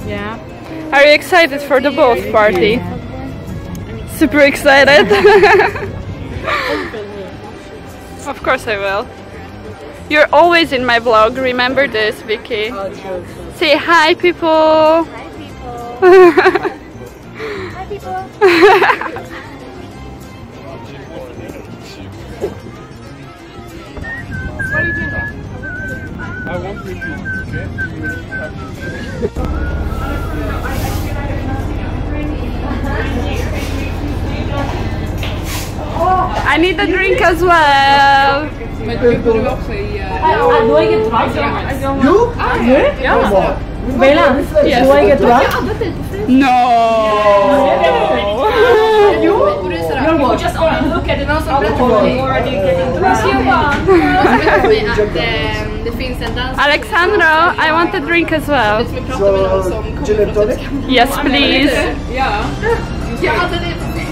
Yeah. Are you excited for the boat party? Super excited. Of course I will. You're always in my vlog, remember this, Vicky. Say hi, people. Hi, people. Hi, people. What are you doing there? I won't repeat, okay? I need a drink as well. Men du borde också i... Do I get drunk? You? Yeah. Come on. Bella, Yes. do I get drunk? No. You're what? Just only look at it. Already getting drunk. Det finns en dans. Alexandro, I want a drink as well. Vi pratar med någon som Gin and tonic? Yes, please. Ja. Ja, det är precis.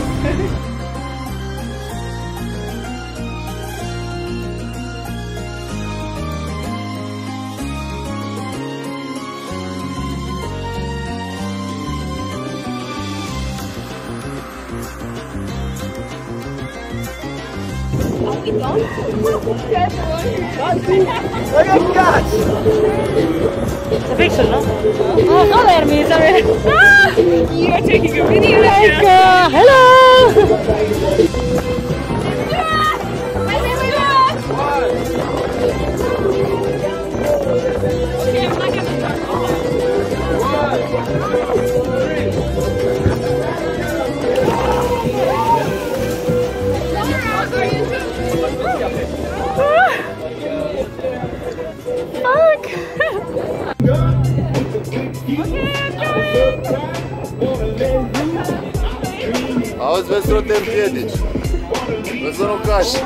I got cats! It's a picture, no? Oh, no, there me, sorry. You're taking a video. Hello! Auzi, vezi să nu te împiedici. Vezi să nu cași.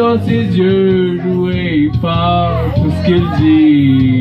dans ses yeux, jouer fort tout ce qu'il dit.